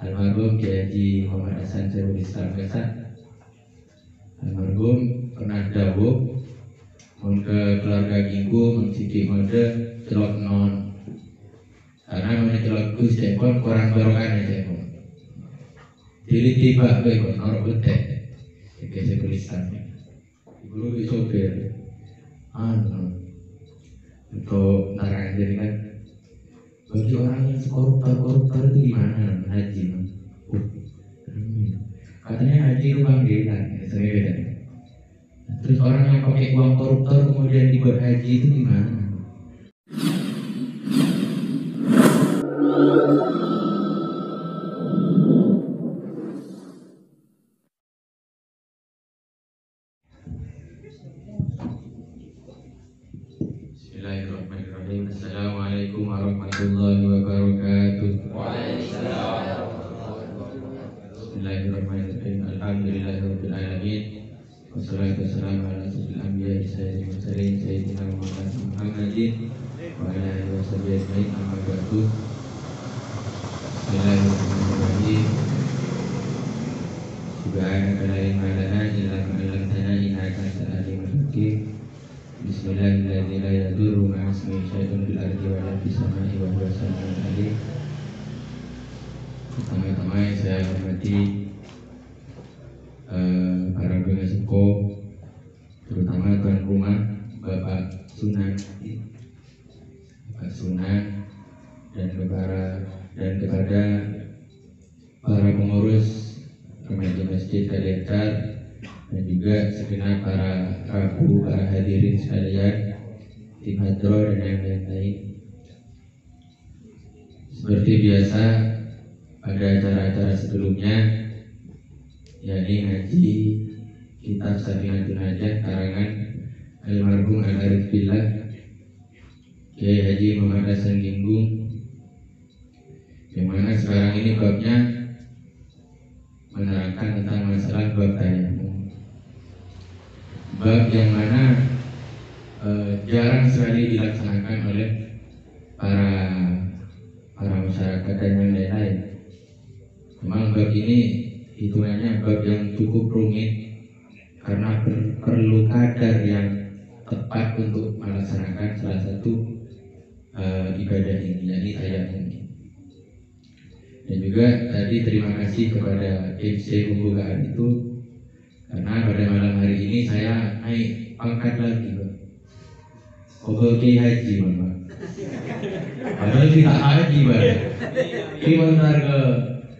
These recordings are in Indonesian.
almarhum Kiai Haji Muhammad Hasan Syekhul Islam Gasak. Almarhum pernah dawuh mun ke keluarga Ginggu mun sithik mode celok non. Karena mun celok Gus Cepon kurang barokah Cepon. Diri tiba kowe kok ora betek. Iki Syekhul Islam. Guru sopir. Untuk narang jadi kan bagi orang yang koruptor itu gimana haji? Katanya haji itu panggilan, terus orang yang pakai uang koruptor kemudian dibuat haji itu gimana? Bismillahirrahmanirrahim. Assalamualaikum warahmatullahi wabarakatuh. Waalaikumsalam. Bismillahirrahmanirrahim. Alhamdulillahirabbil alamin. Wassalatu wassalamu ala asyrofil anbiya'i sayyidil mursalin sayyidina Muhammadin wa ala alihi washabihi ajmain. Amma ba'du. Bismillahirrahmanirrahim. Subhanaka la ilma lana illa ma 'allamtana innaka antal alimul hakim. Bismillahirrahmanirrahim. La yadurru ma'a ismihi syai'un fil ardi wa la fis samai wa huwa samiul alim. Pertama-tama yang saya hormati para pengasiko, terutama tuan rumah Bapak Sunan dan kepada para pengurus remaja masjid Kaliantar dan juga segenap para rabu, para hadirin sekalian, tim hadro dan yang lain-lain. Seperti biasa pada acara-acara sebelumnya, yakni ngaji kitab Safinatun Najah karangan almarhum Al-Arif Billah Kiai Haji Muhammad Hasan Ginggung, yang mana sekarang ini babnya menerangkan tentang masalah bab tayamum, bab yang mana jarang sekali dilaksanakan oleh para masyarakat dan yang lain-lain. Memang bab ini hitungannya bab yang cukup rumit karena perlu kadar yang tepat untuk melaksanakan salah satu ibadah ini, yakni tayamum. Dan juga tadi terima kasih kepada MC pembukaan itu, karena pada malam hari ini saya naik pangkat lagi, Pak. Kobol Kiai Haji, Pak. Padahal kita haji, Pak. Ini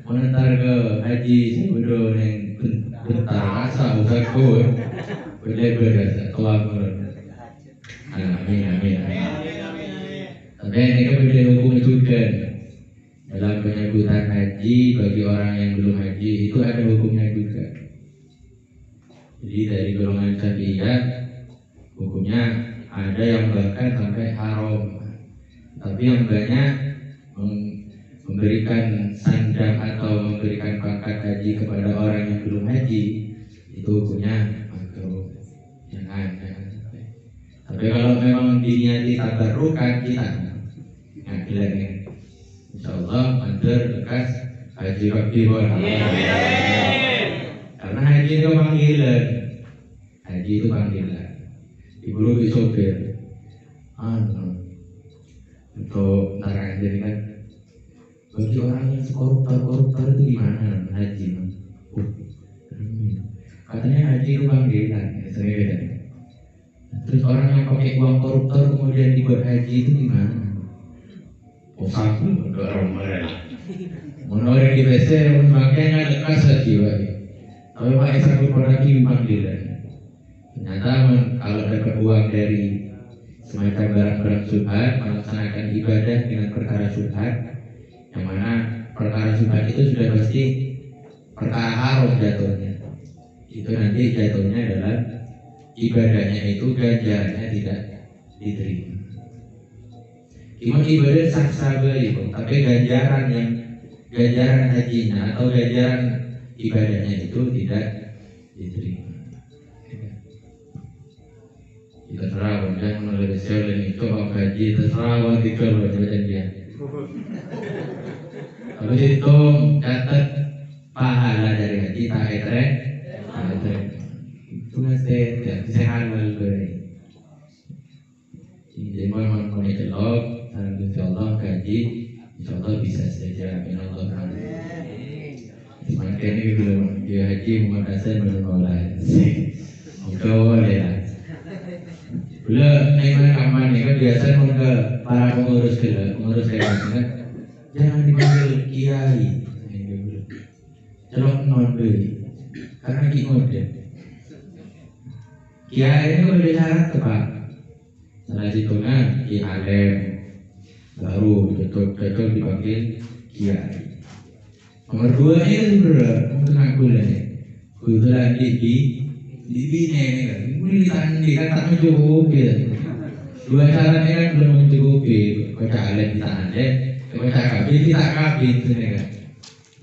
menentar ke haji sebelum yang bentar asa usah gue berbeda kelaparan. Amin. Tapi ini kan berbeda hukum juga. Dalam penyebutan haji bagi orang yang belum haji itu ada hukumnya juga. Jadi dari golongan Syafi'iyah hukumnya ada yang bahkan sampai haram. Tapi yang banyak memberikan sandang atau memberikan pangkat haji kepada orang yang belum haji itu hukumnya makruh. Jangan. Tapi kalau memang diniati tabarrukan kita bilang insyaallah mandir bekas haji Rabbi boleh. Karena haji itu panggilan. Haji itu panggilan. Ibu lu sopir. Untuk narang jadi kan bagi orang yang koruptor itu gimana haji? Katanya haji itu panggilan. Terus orang yang pakai uang koruptor kemudian dibuat haji itu gimana? Satu orang mereka menolak di WC makanya lekas saja, tapi pakai satu lagi panggilan. Ternyata kalau dapat uang dari semacam barang-barang syubhat, melaksanakan ibadah dengan perkara syubhat, yang mana perkara syubhat itu sudah pasti perkara haram jatuhnya. Itu nanti jatuhnya adalah ibadahnya itu ganjarannya tidak diterima. Cuma ibadah sah-sah baik, tapi ganjaran hajinya atau ganjaran ibadahnya itu tidak diterima. Terserah wajah melalui sel ini coba gaji terserah wajah kalau wajah dia. Kalau hitung catat pahala dari haji tak etrek, itu nasi sehat malu. Jadi mau celok, salam insya Allah gaji, insya Allah bisa saja. Minallah semakin ini belum dia haji Muhammad Hasan belum mulai. Oke boleh lah. Belum memang aman nih kan biasa ke para pengurus kayak kan. Jangan dipanggil kiai, celok non beli, karena gimana? Kiai ini udah syarat apa? Salah satunya Ki Alem, baru cocok dipanggil Kiai. Nomor 2 ini berat, mungkin aku lah nih. Kebetulan di bini ini kan, militan di kan tak mencukupi. 2 syarat ini kan belum mencukupi. Baca Alem di tangan deh, baca kabin kita kabin sini kan.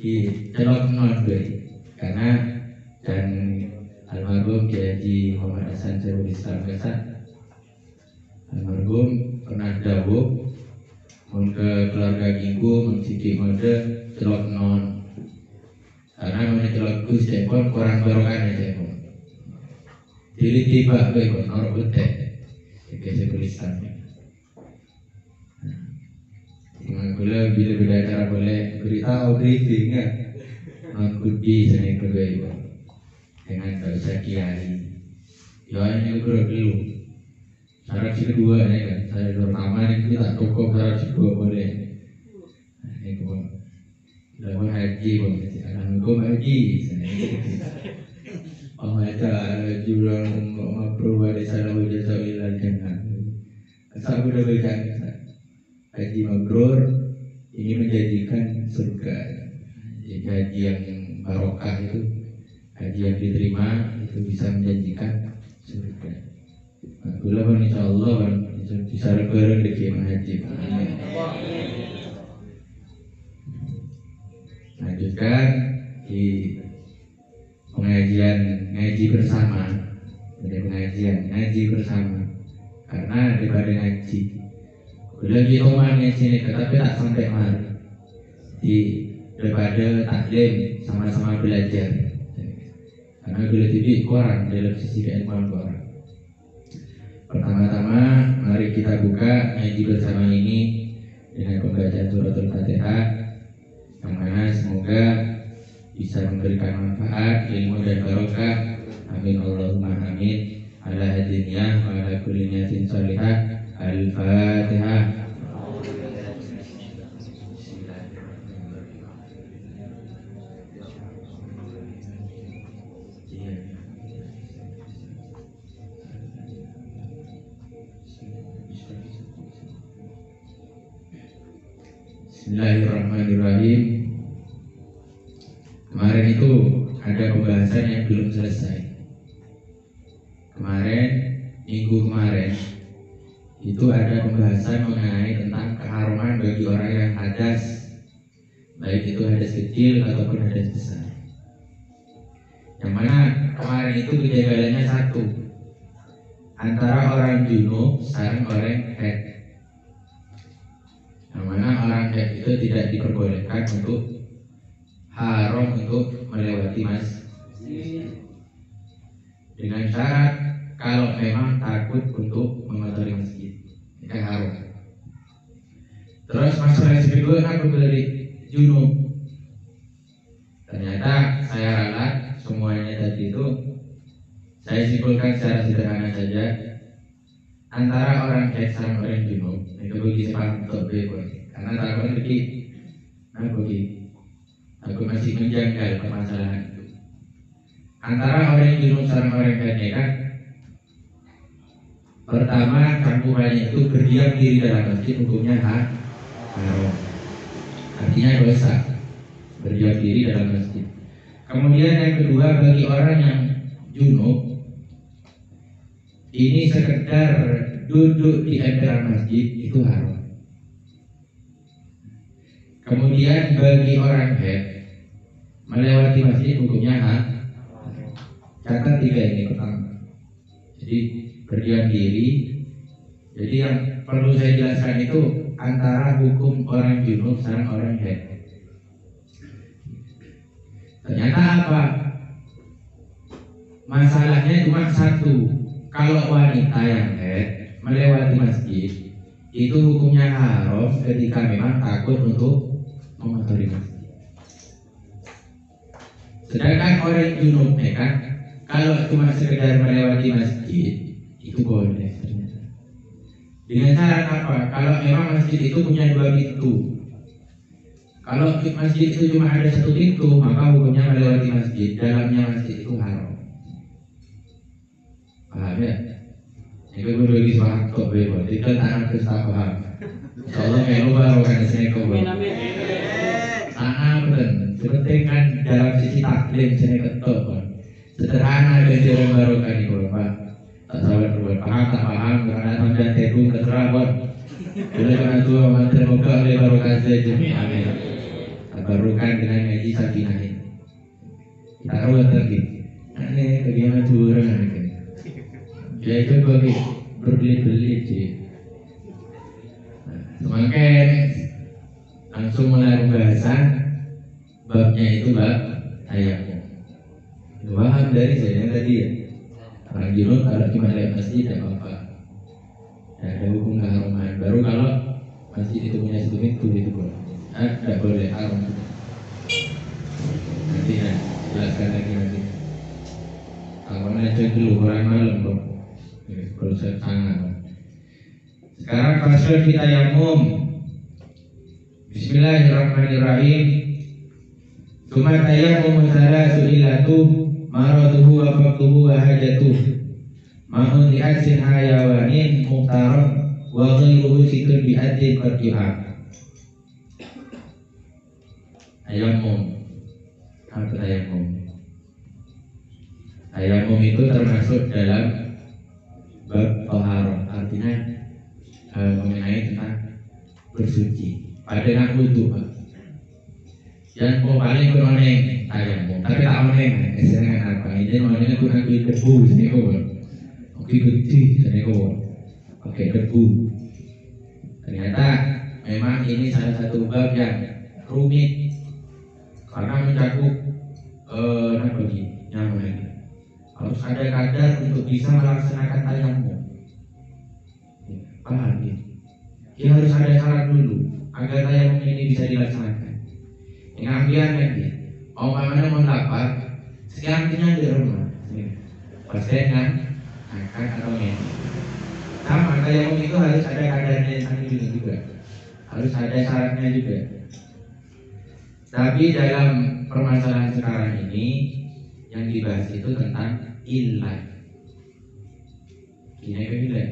Di celok non karena dan almarhum Kiai Muhammad Hasan Syekhul Islam Gaza. Almarhum pernah dawuh mun ke keluarga ginggu mun sithik mode celok non. Karena mun celok Gus Cepon kurang barokah Cepon. Dili tiba kowe kok ora betek. Iki Syekhul Islam. Bila beda cara boleh beritahu briefing ya. Non kudi seneng kowe dengan bahasa kiai. Ya ini dulu. Syarat kedua nih kan, saya pertama ini kita cukup syarat kedua boleh. Ini kok, dalam haji boleh, anak hukum haji. Pembaca jurang mabrur di sana wujud ilah jannah. Asal sudah berjanji haji mabrur ini menjadikan surga. Jadi haji yang barokah itu, haji yang diterima itu bisa menjanjikan surga. Gula pun insya Allah bisa lebaran di kemah haji. Lanjutkan di pengajian ngaji bersama, ada pengajian ngaji bersama. Karena daripada ngaji, gula gitu ngaji ini, tetapi tak sampai mari. Di daripada taklim sama-sama belajar. Karena gula jadi kurang dalam sisi keilmuan kurang. Pertama-tama mari kita buka ngaji bersama ini dengan pembacaan suratul Fatihah yang mana semoga bisa memberikan manfaat, ilmu dan barokah. Amin Allahumma amin. Ala hadiniyah wa ala kulli niyatin shalihah. Al-Fatihah. Bismillahirrahmanirrahim. Kemarin itu ada pembahasan yang belum selesai. Minggu kemarin itu ada pembahasan mengenai tentang keharuman bagi orang yang hadas, baik itu hadas kecil ataupun hadas besar. Yang mana kemarin itu kejadiannya satu, antara orang junub sareng orang haid. Yang mana orang haid itu tidak diperbolehkan untuk haram untuk melewati masjid dengan syarat kalau memang takut untuk mengotori masjid, ini haram. Terus masalah yang kedua aku dari junub. Ternyata saya ralat semuanya tadi itu saya simpulkan secara sederhana saja, antara orang haid sama orang junub itu bagi saya untuk bebas. Karena takut lagi, aku masih menjangkal permasalahan itu. Antara orang junub sama orang haid kan, pertama campurannya itu berdiam diri dalam masjid hukumnya haram, artinya dosa berdiam diri dalam masjid. Kemudian yang kedua, bagi orang yang junub ini sekedar duduk di emperan masjid itu haram. Kemudian bagi orang haid melewati masjid hukumnya haram. Catat 3 ini pertama. Jadi berdiam diri. Jadi yang perlu saya jelaskan itu antara hukum orang junub sama orang haid. apa? Masalahnya cuma satu, kalau wanita yang haid melewati masjid itu hukumnya haram ketika memang takut untuk mengotori masjid. Sedangkan orang junub kan, kalau cuma sekedar melewati masjid itu boleh ternyata. Dengan cara apa? Kalau memang masjid itu punya 2 pintu. Kalau masjid itu cuma ada 1 pintu, maka hukumnya melewati masjid, dalamnya masjid itu haram. Paham ya? Ini gue bagi suara kok bebo. Tidak tanam kesal paham. Insyaallah melu baru kan sini kau. Tanam betul. Seperti kan dalam sisi taklim sini ketok kan. Sederhana kejaran baru kan itu Pak. Tak sabar buat paham tak paham karena sampai tebu terserah buat. Bila karena tua mantan muka oleh baru kasih jemi amin. Tabarukan dengan ngaji sakinah ini. Taruh lagi. Aneh bagaimana turun kan. Ya itu bagi berbelit-belit sih. Semakin langsung mulai pembahasan babnya itu bab tayamum. Paham dari saya yang tadi ya. Orang junub kalau cuma lewat masjid tidak apa-apa. Ada hukum keharuman. Baru kalau masjid itu punya 1 pintu itu boleh. Tidak boleh haram. Nanti ya jelaskan lagi nanti. Kalau aja dulu orang malam dong. Proses tangan. Sekarang fasal kita tayamum. Bismillahirrahmanirrahim. Tsumma tayamum salasu ilatu maraduhu wa faqduhu wa hajatuh. Ma'un li'atsin hayawanin muqtaram wa ghairuhu situl bi'atin qadjuha. Tayamum. Apa tayamum? Tayamum itu termasuk dalam bab taharah, artinya mengenai tentang bersuci. Pada nak wudhu, yang paling kononeng tayamum, tapi tak kononeng. Esengan apa? Ini kononeng aku nak debu, sini kau, oke putih, sini kau, pakai debu. Ternyata memang ini salah satu bab yang rumit karena mencakup apa lagi? Nyaman lagi. Harus ada kadar untuk bisa melaksanakan tayamum. Paham ya? Dia harus ada syarat dulu agar tayamum ini bisa dilaksanakan. Yang ambian lagi, mana mau lapar, sekian di rumah. Pastikan akan atau ini. Sama tayamum itu harus ada kadarnya juga. Harus ada syaratnya juga. Tapi dalam permasalahan sekarang ini yang dibahas itu tentang ilat. Gini ilat.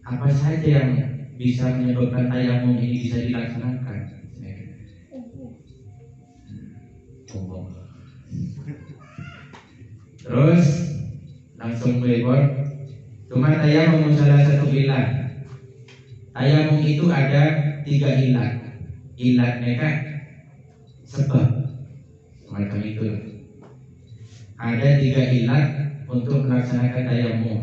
Apa saja yang bisa menyebabkan tayamum ini bisa dilaksanakan? Terus langsung berikut. Cuma tayamum salah satu ilat. Tayamum itu ada 3 ilat. Ilatnya kan sebab semacam itu. Ada 3 ilat untuk melaksanakan tayamum.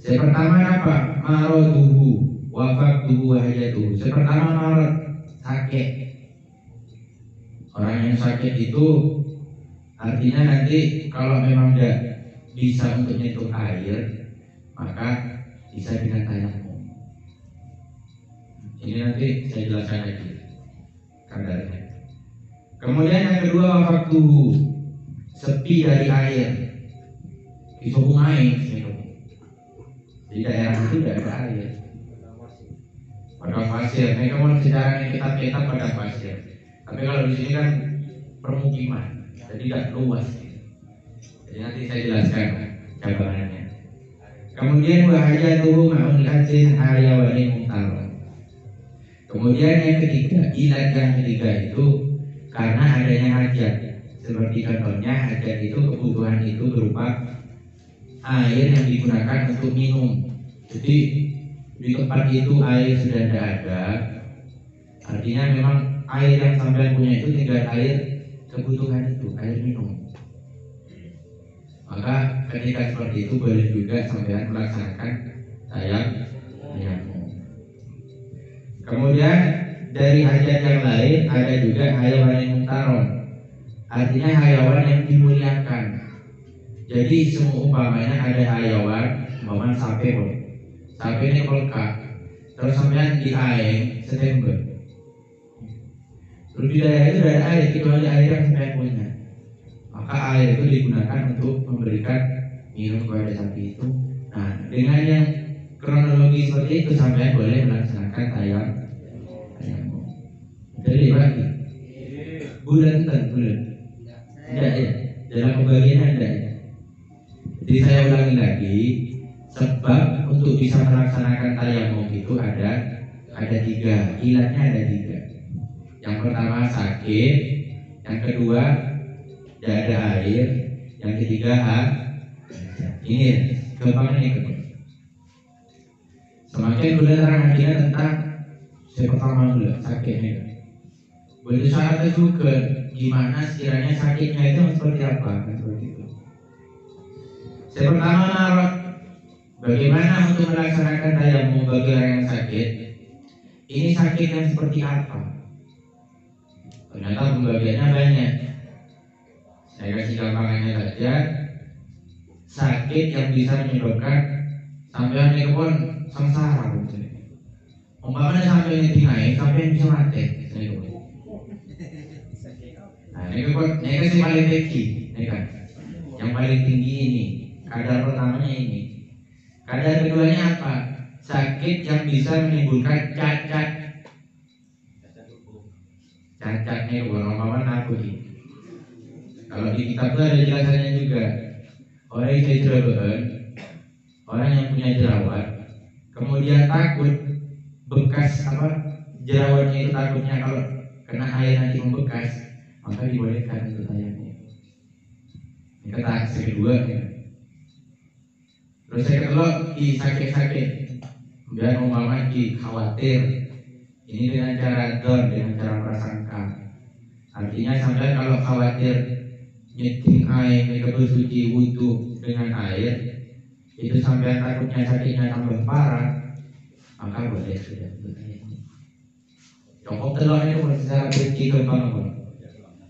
Yang pertama apa? Maraduhu wa faqduhu wa hajatuhu. Yang pertama marad, sakit. Orang yang sakit itu artinya nanti kalau memang tidak bisa untuk nyentuh air, maka bisa dengan tayamum. Ini nanti saya jelaskan lagi kadarnya. Kemudian yang kedua wa faqduhu, sepi dari air. Disokong air. Di daerah itu tidak ada air. Padang pasir. Mereka mau sejarahnya kitab-kitab padang pasir. Tapi kalau di sini kan permukiman, jadi tidak luas. Jadi nanti saya jelaskan jawabannya. Kemudian bahaya tubuh ma'un li'atin hayawanin muhtaram. Kemudian yang ketiga, ilat yang ketiga itu karena adanya hajat. Seperti contohnya hajat itu kebutuhan itu berupa air yang digunakan untuk minum. Jadi di tempat itu air sudah tidak ada. Artinya memang air yang sampean punya itu tinggal air kebutuhan itu, air minum. Maka ketika seperti itu boleh juga sampean melaksanakan tayamum. Kemudian dari hajat yang lain ada juga hayawanin muhtaram. artinya hayawan yang dimuliakan. Jadi umpamanya ada hayawan, umpamanya sapi, sapi ini pelekak, terus sampean di air setember, terus di daerah itu ada air kecuali air yang sampean punya, maka air itu digunakan untuk memberikan minum kepada sapi itu. Nah, dengan yang kronologi seperti itu sampean boleh melaksanakan tayang. Jadi bagi bulan bulan tidak ya, dalam pembagian ada ya. Jadi saya ulangi lagi, sebab untuk bisa melaksanakan tayamum itu ada tiga, ilatnya ada tiga. Yang pertama sakit, yang kedua tidak ada air, yang ketiga ini gampang ini. Semakin boleh terang tentang yang pertama dulu sakitnya. Begitu syaratnya juga gimana sekiranya sakitnya itu seperti apa, kan seperti itu. Yang pertama marot, bagaimana untuk melaksanakan tayamum bagi orang yang sakit. Ini sakit yang seperti apa? Ternyata pembagiannya banyak. Saya kasih gampangannya saja. Sakit yang bisa menyebabkan sampai ini pun sengsara. Umpamanya sampai ini naik, sampai bisa mati. Nah, ini kasih paling tinggi, ini kan. Yang paling tinggi ini, kadar pertamanya ini. Kadar keduanya apa? Sakit yang bisa menimbulkan cacat. Cacatnya orang-orang aku ini. Kalau di kitab itu ada jelasannya juga. Orang yang jerawat, orang yang punya jerawat, kemudian takut bekas jerawatnya itu takutnya kalau kena air nanti membekas, maka dibolehkan untuk tayamum. Ini kata kedua ya. Terus saya kedua di sakit-sakit, kemudian umpama di khawatir, ini dengan cara dengan cara prasangka. Artinya sampai kalau khawatir nyeting air, mereka bersuci wudhu dengan air, itu sampai takutnya sakitnya tambah parah, maka boleh sudah bertayamum. Cukup telur itu secara benci gampang apa?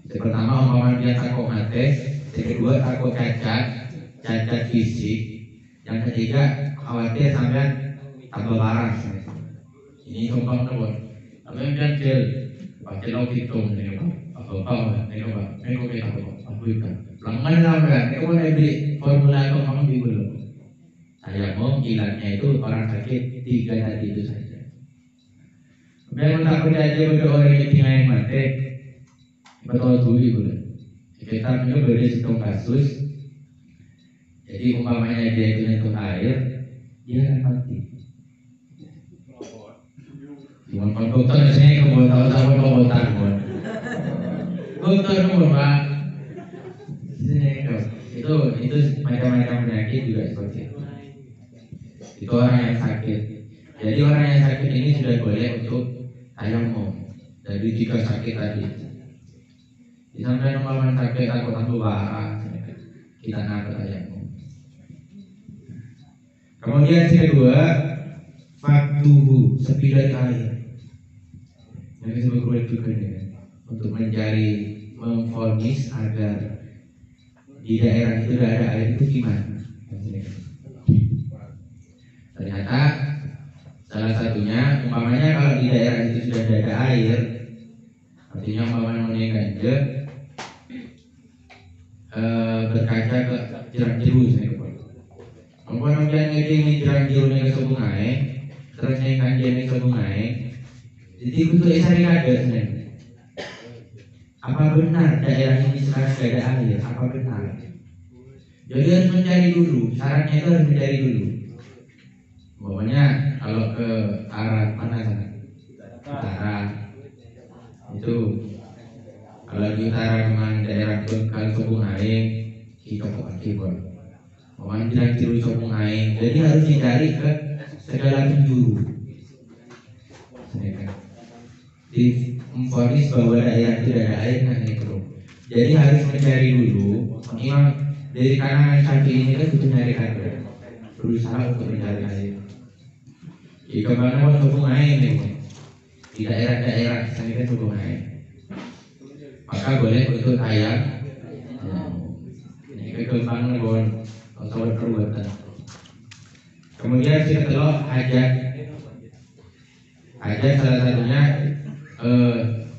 Yang pertama umpama dia takut mati, yang kedua takut cacat fisik, yang ketiga khawatir sampai tambah parah. Ini gampang telur. Tapi yang ganjil, pakai lauk hitung ini apa? Ini kita apa itu? Langan sampai, ini kan ada formula itu kamu bingung. Saya mau ilatnya itu orang sakit 3 tadi itu saja. Kemudian tak percaya pada orang yang tinggal yang mati, betul dulu. Kita punya beres kasus. Jadi umpamanya dia itu nyentuh air, dia akan mati. Cuma kalau dokter saya nggak mau tahu takut. Dokter nomor pak, itu macam-macam penyakit juga seperti itu. Itu orang yang sakit. Jadi orang yang sakit ini sudah boleh untuk tayamum dari 3 sakit tadi. Sampai umpamanya sakit takut tambah parah, kita nak tayamum. Kemudian yang kedua, faktuhu sepi dari air. Yang disebut kulit juga untuk mencari memfonis agar di daerah itu tidak ada air itu gimana? Ternyata salah satunya umpamanya kalau di daerah itu sudah ada air, artinya umpamanya meneganja berkaca ke jeruk-jeruk saya kepala. Umpamanya ini jeruk-jeruknya ke sungai, terus naikkan dia ke sungai. Jadi untuk cari ada sebenarnya. Apa benar daerah ini sekarang tidak ada air? Apa benar? Jadi harus mencari dulu. Syaratnya itu harus mencari dulu. Pokoknya kalau ke arah mana sana? Utara. Itu kalau di utara memang daerah Bengkal Sobung Aing, kita kok. Pokoknya bilang tiru Sobung Aing. Jadi harus dicari ke segala penjuru. Di memfonis bahwa daerah itu ada air kan itu. Jadi harus mencari dulu. Memang dari kalangan sapi ini kan butuh nyari air, berusaha untuk mencari air. Jika mana mau hubung air nih, di daerah-daerah saya kan hubung air. maka boleh untuk ayam. Ini kekembangan bon atau perbuatan. Kemudian si kedua hajat. Hajat salah satunya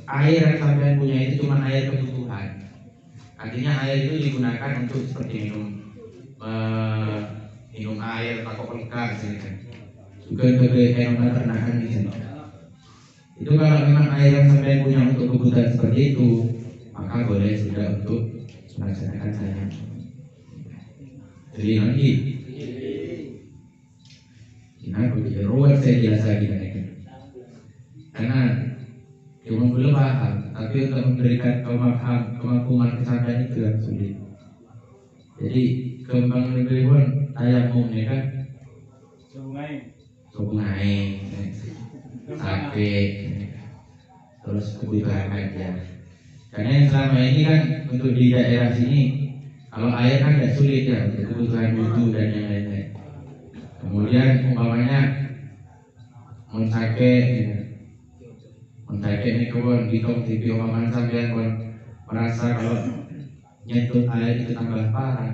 air yang sampean punya itu cuma air kebutuhan. Artinya air itu digunakan untuk seperti minum air, takut pelengkap, juga untuk hewan peternakan misalnya. Itu kalau memang air yang sampai punya untuk kebutuhan seperti itu, maka boleh sudah untuk melaksanakan saya. Jadi nanti, ini begitu ruwet saya jelas lagi mereka. Karena cuma belum paham, tapi untuk memberikan kemampuan kesabaran itu yang sulit. Jadi kembang lebih pun tayamum ya kan, sungai, sakit, terus kebutuhan aja. Karena yang selama ini kan untuk di daerah sini, kalau air kan tidak sulit ya untuk kebutuhan wudhu dan yang lain-lain. Kemudian umpamanya mau sakit, ini kebun di TV umpamanya sampai merasa kalau nyentuh air itu tambah parah,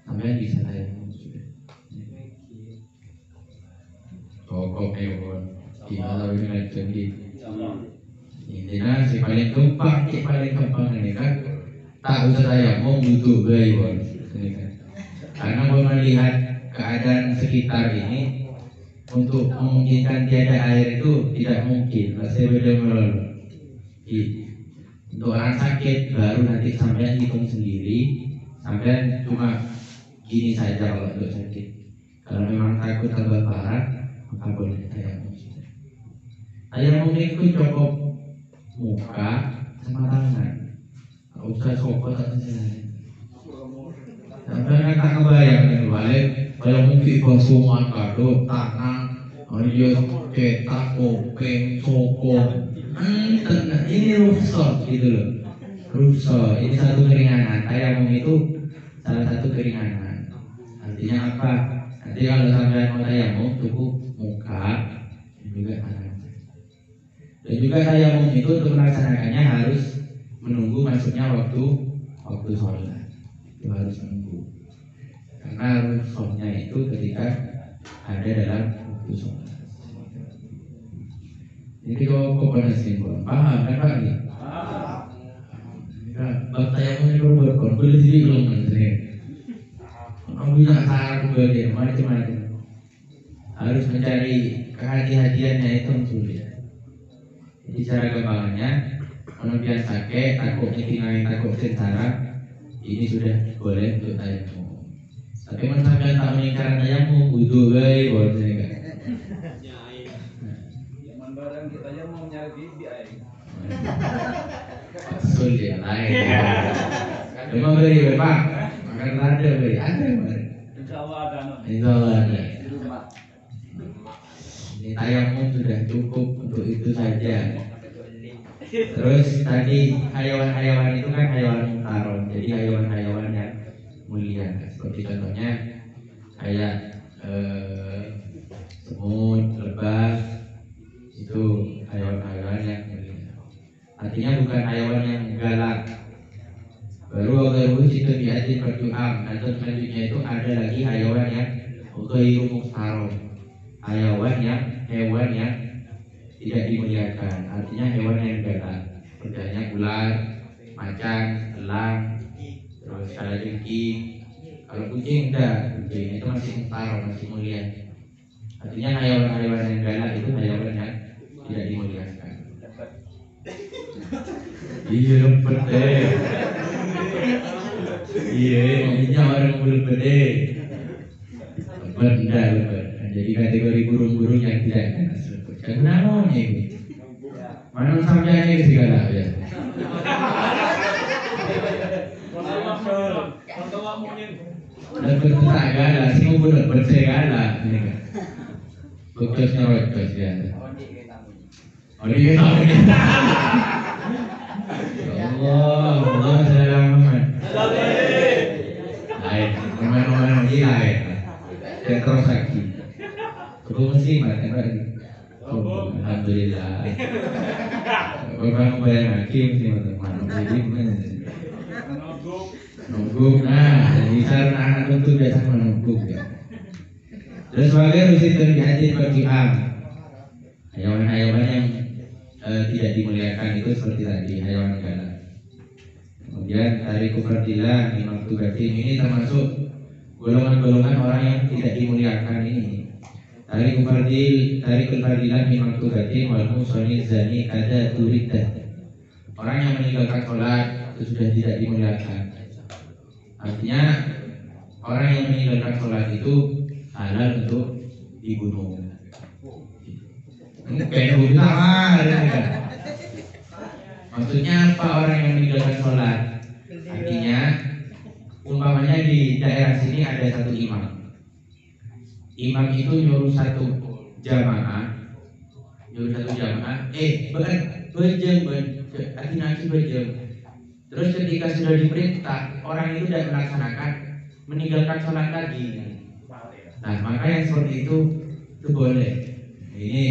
sampai bisa air. Pokok hewan, kita dengan jadi intinya si paling gampang ini kan tak usah saya mau butuh hewan, karena mau melihat keadaan sekitar ini untuk memungkinkan tiada air itu tidak mungkin, masih beda melulu. Untuk orang sakit baru nanti sampean hitung sendiri, sampean cuma gini saja kalau untuk sakit. Kalau memang takut tambah parah, maka boleh tayamum. Tayamum itu cukup muka sama tangan. Kalau usah sopot atau lain. Sampai tak kebayang nih balik. Kalau mungkin basuhan kado tangan, dia cetak, kopeng, sokong. Ini rusak gitu loh. Rusak. Ini satu keringanan. Tayamum itu salah satu keringanan. Artinya apa? Nanti kalau sampai mau tayamum cukup muka juga tangan. Dan juga tayamum itu untuk melaksanakannya harus menunggu masuknya waktu sholat. Itu harus menunggu. Karena rukhsahnya itu ketika ada dalam waktu sholat. Jadi kalau pada simpul, paham kan Pak? Bab tayamum itu berkon, boleh jadi belum nanti. Kamu punya cara kemudian macam-macam. Harus mencari kehati-hatiannya itu sulit. Jadi cara gampangannya, menumpian sakit, takut nyetingai, takut sengsara, ini sudah boleh untuk tayamum. Tapi sampai tak meningkatkan tayamum, butuh gay, boleh enggak? Zaman barang kita aja mau nyari bibi air. Sulit lain. Memang beri Pak, makan ada beri, ada. Insya Allah ada. Ini tayamum sudah cukup untuk itu saja. Terus tadi hayawan-hayawan itu kan hayawan mutaron, jadi hayawan-hayawan yang mulia. Seperti contohnya kayak semut, lebah, itu hayawan-hayawan yang mulia. Artinya bukan hayawan yang galak. Baru itu diatin berjuang. Atau selanjutnya itu ada lagi hayawan yang ghairu mutaron. Hewan yang tidak dimuliakan, artinya hewan yang galak. Contohnya ular, macan, elang, terus kalajengking. Kalau kucing enggak, kucing itu masih mutaron, masih mulia. Artinya hewan-hewan yang galak itu hewan yang tidak dimuliakan. Iya lempet deh. Iya, maksudnya orang lempet deh. Benda lempet. Jadi kategori burung-burung yang tidak akan disebut. Kenapa ini? Mana sampai ini segala ya? Lempet tak galak, sih mau lempet segala. Bekasnya bekas ya. Oh dia tahu ni. Allah selamat. Lain, mana-mana lagi lain. Dan terus lagi. Kau mesti mati lagi. Alhamdulillah. Bapak bayar lagi mesti mati. Jadi gimana? Nungguk. Nah, bisa anak itu biasa menungguk ya. Terus sebagai rusit terjadi bagi hewan-hewan yang tidak dimuliakan itu seperti tadi hewan galak. Kemudian tariku fardillah min maktubatin, ini termasuk golongan-golongan orang yang tidak dimuliakan ini. Tarikul fardillah min maktubatin wal musoni zani kada turidah. Orang yang meninggalkan sholat itu sudah tidak dimuliakan. Artinya orang yang meninggalkan sholat itu halal untuk dibunuh. Ini kayak bunuh sama, maksudnya apa orang yang meninggalkan sholat? Artinya umpamanya di daerah sini ada satu imam. Imam itu nyuruh satu jamaah, berjam. Terus ketika sudah diperintah, orang itu tidak melaksanakan, meninggalkan sholat lagi. Nah, maka yang seperti itu boleh. Ini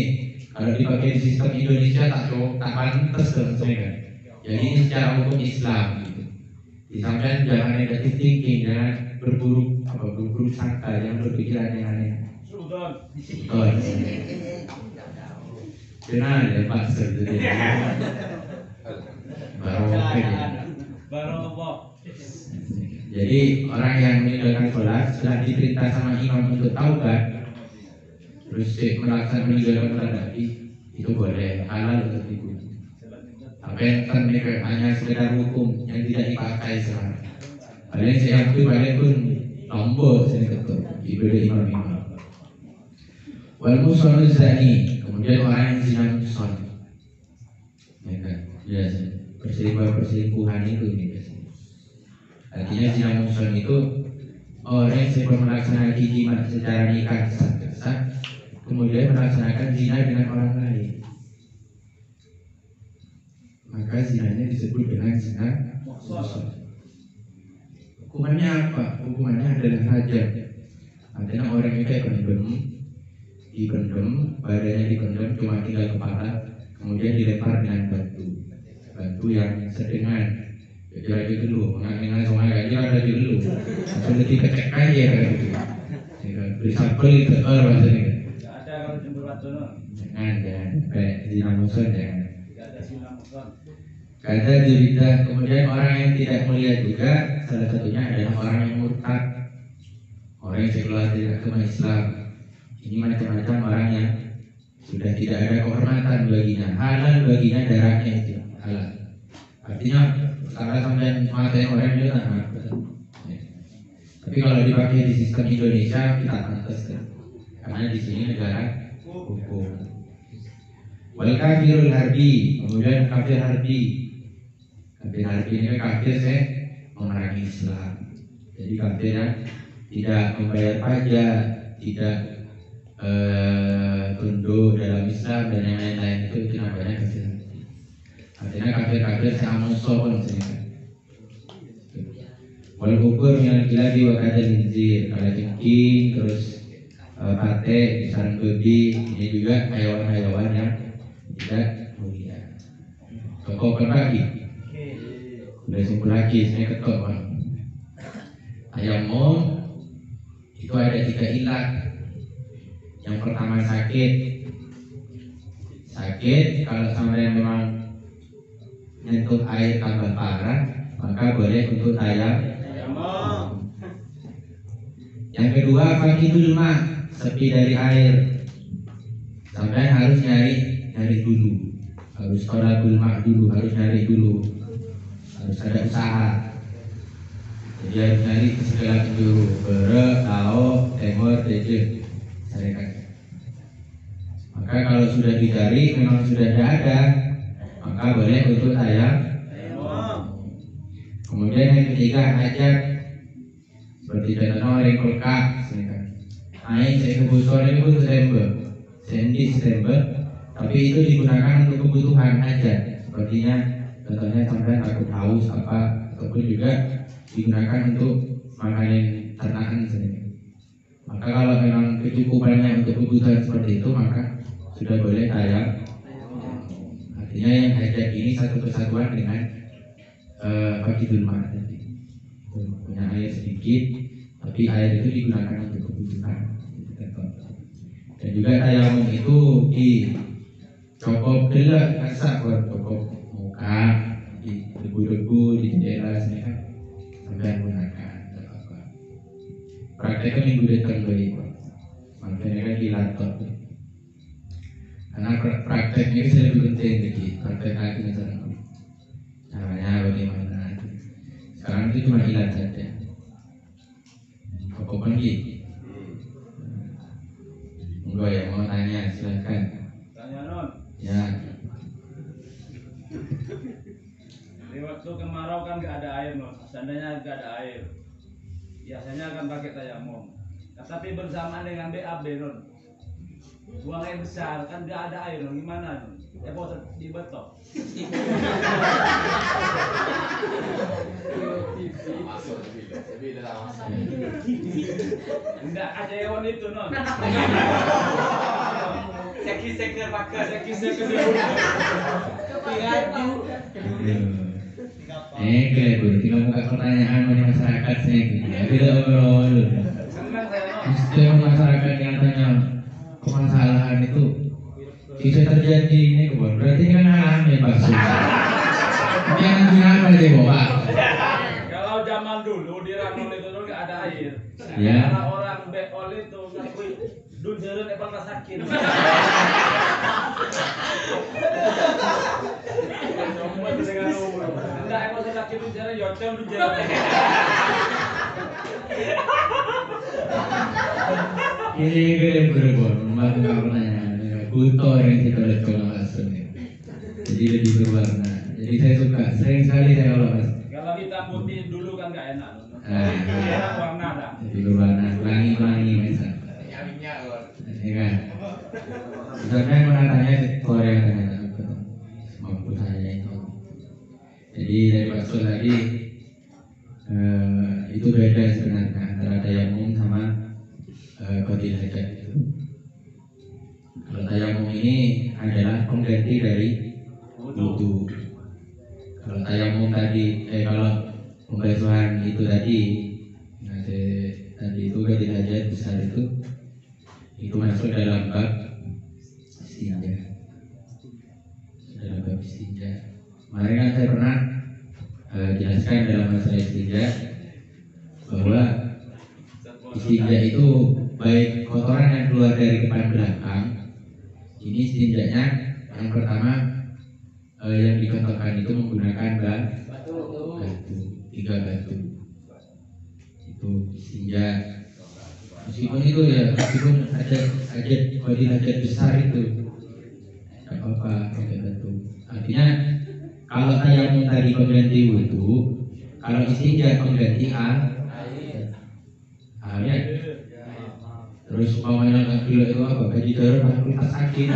kalau dipakai di sistem Indonesia tak pantas sebenarnya. Jadi ini secara hukum Islam gitu. Disampaikan jangan negatif thinking, jangan berburuk sangka, jangan berpikiran yang aneh. Kenal ya Pak seperti itu. Jadi orang yang meninggalkan sholat setelah diperintah sama imam untuk taubat, terus melaksanakan meninggalkan sholat lagi, itu boleh, halal untuk dibunuh. Apa yang ternyata hanya sekedar hukum yang tidak dipakai sekarang. Paling saya akui paling pun nombor sini ketuk ibadah imam. Wal musonu zani, kemudian orang yang zina muson, ya kan, biasa perselingkuhan itu biasanya. Artinya zina muson itu orang yang sebelum melaksanakan jima secara nikah sah, kemudian melaksanakan zina dengan orang lain, maka zinanya disebut dengan zina muson. Hukumannya apa? Hukumannya adalah rajam. Artinya orang itu dipendam, badannya dipendam cuma tinggal kepala, kemudian dilempar dengan batu yang sedengan. Jadi itu dulu, mengenai sungai aja ada dulu, langsung dicek aja gitu. Beri sampel itu bahasanya. Ada kalau jempol batu no. Jangan kayak zina muson jangan. Kata juridah, kemudian orang yang tidak mulia juga salah satunya adalah orang yang murtad, orang yang keluar dari agama Islam. Ini macam-macam orang yang sudah tidak ada kehormatan baginya, halal baginya darahnya itu halal. Artinya kalau sampai matain orang itu tak pantas. Tapi kalau dipakai di sistem Indonesia kita pantas kan, karena di sini negara hukum. Wal kafirul harbi, kemudian kafir harbi. Kafir harbi ini kafir memerangi Islam. Jadi kafir yang tidak membayar pajak, tidak tunduk dalam Islam dan yang lain-lain itu namanya kafir. Artinya kafir sama musuh misalnya. Wal kubur yang lagi wa kadal hinzir, kalau jengking terus pate, sarang babi, ini juga hewan-hewan yang tidak mulia. Toko lagi, udah simpul lagi, saya ketok bang. Ayammu itu ada 3 ilat. Yang pertama sakit kalau sampai memang nyentuh air tambah parah, maka boleh untuk ayam. Yang kedua fakidul ma, sepi dari air, sampai harus nyari dulu, harus tolabul ma dulu, harus nyari dulu, harus ada usaha. Jadi harus nyari ke segala penjuru, bere, tao, temur, teje. Maka kalau sudah dicari memang sudah ada, maka boleh untuk ayam. Kemudian yang ketiga hajat, seperti contohnya orang pelkak, aing saya kebutuhan itu September, tapi itu digunakan untuk kebutuhan hajat. Sepertinya contohnya sampai takut haus apa, ataupun juga digunakan untuk makanan ternakan sendiri. Maka kalau memang kecukupannya untuk kebutuhan seperti itu, maka sudah boleh ayam. Artinya yang hajat ini satu kesatuan dengan Fakidul ma tadi, punya air sedikit, tapi air itu digunakan untuk kebutuhan. Dan juga tayamum itu dicokop dulu, masak buat cokop muka, di debu-debu di jendela sini kan, sampai menggunakan. Prakteknya minggu depan beri, makanya kan di laptop. Karena prakteknya itu lebih penting lagi, praktek lagi misalnya. Caranya bagaimana? Sekarang itu cuma ilat saja. Kok pergi? Enggak ya, mau tanya silakan. Tanya non. Ya. Di waktu kemarau kan nggak ada air non. Seandainya nggak ada air, biasanya akan pakai tayamum. Nah, tapi bersamaan dengan BAB non, buang air besar kan nggak ada air non. Gimana non? Ya bos dibetok. Enggak ada hewan itu non. Seki-seki pakai seki-seki. Guru, tinggal buka pertanyaan dari masyarakat saya gitu. Tidak ngobrol. Senang saya non. Setiap masyarakat yang tanya permasalahan itu bisa terjadi ini kebun. Berarti kan alami Pak Su. Jangan kenapa deh Bapak. Kalau zaman dulu di Ranol itu dulu nggak ada air. Ya. Kalau orang beol itu ngakui dun jeren epal masakin. Semua dengan umur. Enggak epal masakin dun jeren yocem dun jeren. Ini gue berbon, melakukan pertanyaan. Buto yang kita lihat kalau masuk nih. Jadi lebih berwarna. Jadi saya suka, sering sekali saya kalau mas. Kalau hitam putih dulu kan nggak enak. Nah, Warna dah. jadi berwarna, pelangi-pelangi misal. Ya kan? Misalnya menatanya Korea ternyata mampu saya itu. Jadi dari maksud tadi itu beda sebenarnya antara tayamum sama qadil hajat itu. Kalau tayamum ini adalah pengganti dari wudu. Kalau tayamum tadi, kalau pembasuhan itu tadi, tadi itu qadil hajat besar itu masuk dalam bab istinja. Dalam bab istinja. Kemarin kan saya pernah jelaskan dalam masalah istinja bahwa istinja itu baik kotoran yang keluar dari depan belakang. Ini istinjanya yang pertama yang dikotorkan itu menggunakan batu, 3 batu. Itu istinja. Meskipun itu ya, meskipun ada qadil hajat besar itu, nggak apa-apa pakai batu. Artinya kalau tayamum tadi pengganti wudu, kalau istinja pengganti air. Terus umpamanya nggak gila itu apa? Gaji darurat fakultas sakit.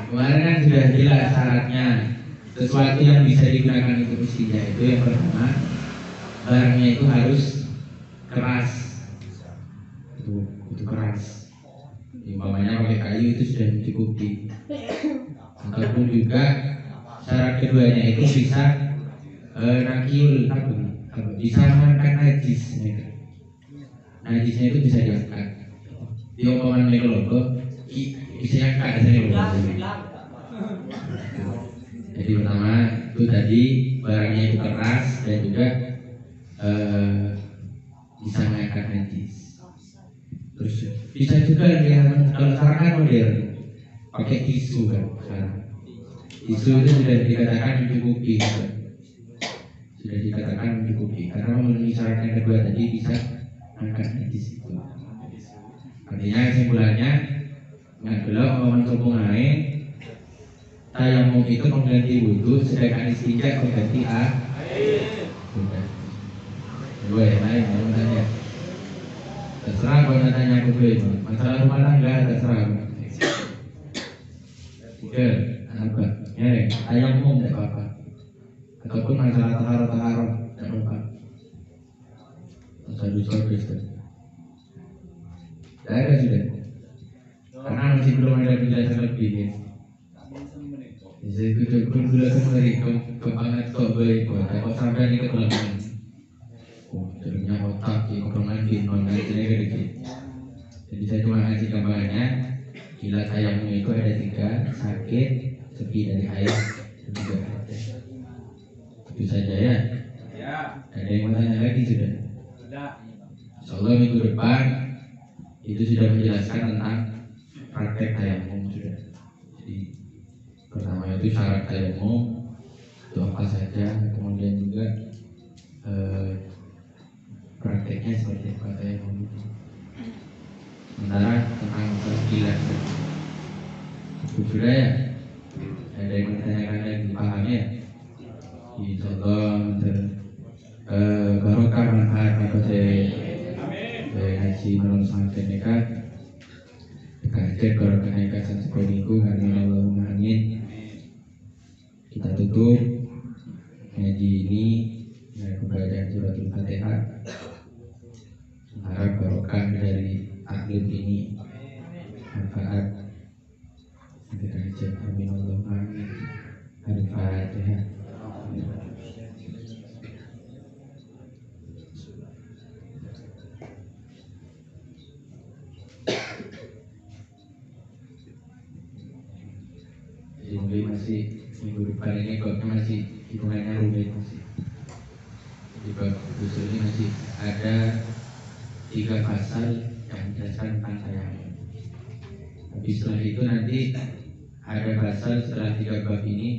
Kemarin kan sudah jelas syaratnya. Sesuatu yang bisa digunakan untuk istinja itu yang pertama, barangnya itu harus keras. Itu keras. Umpamanya pakai kayu itu sudah mencukupi. Ataupun juga syarat keduanya itu bisa nakiul bisa mengangkat najis. Najisnya itu bisa diangkat. Di umpamanya logo bisa diangkat dari logo. Jadi pertama itu tadi barangnya itu keras dan juga bisa mengangkat najis. Terus bisa juga dia kalau sekarang modern pakai tisu kan sekarang. Tisu itu sudah dikatakan mencukupi, sudah dikatakan mencukupi karena memenuhi syarat yang kedua tadi bisa angkat najis itu. Artinya kesimpulannya nggak belum ngomong sopung lain. Tayamum itu mengganti wudu, sedangkan istinja mengganti air. Gue yang lain mau tanya. Terserah kalau tanya ke gue, masalah rumah tangga terserah. Oke, apa? Ya, tayamum tidak apa-apa. Ataupun masalah taharoh tidak apa-apa. Masalah itu. Ada sudah. Karena masih belum ada penjelasan lebih ya. Saya kucukun gula kemari kebangat kok baik kok sampai ini ketularan. Oh, jadinya otak di komponen di non gitu. Jadi saya cuma ngasih gambarnya. Gila tayamum itu ada 3, sakit, sepi dari air, dan juga hadas. Itu saja ya. Ya, Ada yang mau tanya lagi sudah? sudah. Insyaallah minggu depan itu sudah menjelaskan tentang praktek tayamum sudah. Jadi pertama itu syarat tayamum itu apa saja, kemudian juga prakteknya seperti apa tayamum itu. Sementara tentang terkilat itu sudah ya. Ada yang bertanyakan lagi paham ya? Insyaallah barokah manfaat apa saya ngaji menolong sampai nekat kaget barokah nekat sampai minggu amin Allahumma amin. Kita tutup ngaji ini dengan pembacaan suratul Fatihah, harap barokah dari akhlak ini manfaat. Kita aja amin Allahumma amin. Al-Fatihah. Jadi masih minggu depan ini kok masih hitungannya rumit masih. Di bab usul ini masih ada 3 pasal yang menjelaskan tentang tayamum. Tapi setelah itu nanti ada pasal setelah 3 bab ini,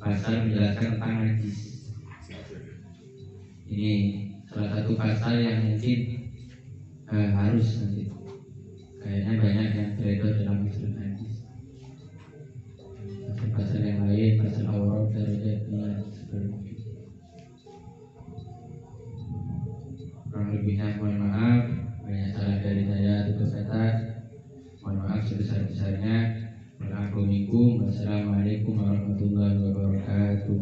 pasal menjelaskan tentang najis. Ini salah satu pasal yang mungkin harus nanti. Kayaknya banyak yang beredar dalam masalah najis. Pasal yang lain, pasal aurat, derajatnya seperti itu. Kurang lebihnya mohon maaf, banyak salah dari saya atau kata. Mohon maaf sebesar-besarnya. Assalamualaikum warahmatullahi wabarakatuh.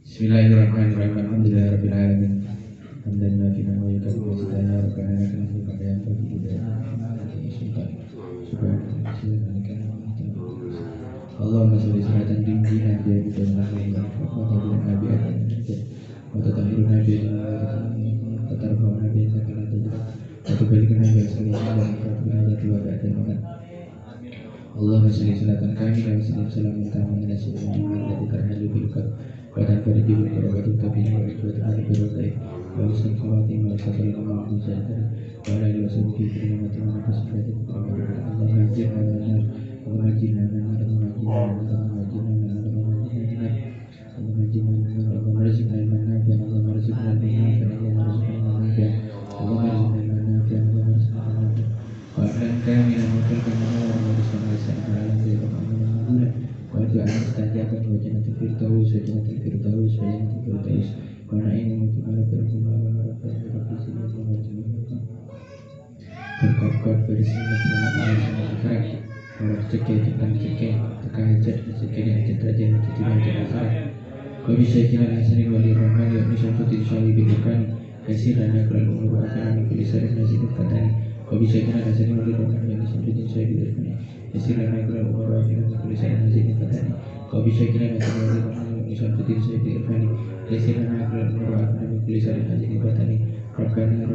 Bismillahirrahmanirrahim. Alhamdulillahirabbil alamin. Alhamdulillah kita mau ikut bersedaya karena akan berkata yang berbeda. Allahumma sholli salatan tinggian biar kita mengenal Nabi Adam atau tahirun Nabi Tatarfah Nabi Takala Tajah atau balikan Nabi Sallallahu Alaihi Wasallam. Allahumma sholli salatan kami dan salam utama nasi Muhammad terhalu bilqad wa tanfaridu bil qurabati tabi'in wa ikwatul birrai wa usul khawatim wa safarin ma'ahu zaitana wa ala alihi wa sahbihi fi ni'mati wa nafasifati Allahumma ajirna lana Allahumma ajirna lana Allahumma ajirna lana Allahumma ajirna lana Allahumma rizqna ilman nafi'an Allahumma rizqna ilman nafi'an Allahumma rizqna ilman nafi'an Allahumma rizqna ilman nafi'an Allahumma rizqna ilman nafi'an wa akan kami dan wakil kami Allahumma rizqna lisan halal dari Allahumma wa ja'alna mustajaban wa jannatul firdaus wa jannatul firdaus wa jannatul firdaus wa na'imun muqimala birahmah wa harapan rabbi sinna wa jannah berkat bersama masyarakat orang cekik tentang cekik tekan hajat cekik yang cedera dan cedera masyarakat kau bisa kira nasani wali rahman yang bisa putih syali bidukan kasih rana kalau umur akan kulisar nasi katani kau bisa kira nasani wali rahman yang bisa putih syali bidukan kasih rana kalau umur akan kulisar nasi katani kau bisa kira nasani wali rahman yang bisa putih syali bidukan kasih rana kalau umur akan kulisar nasi katani Rabbana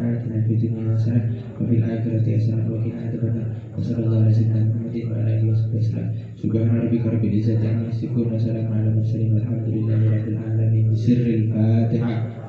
atina fid dunya hasanah wa fil akhirati hasanah wa qina adzabannar. Wassallallahu ala sayyidina Muhammadin wa ala alihi wasallam. Subhana rabbika rabbil izzati amma yasifun wa salamun alal mursalin walhamdulillahi rabbil alamin. Bisirril Fatihah.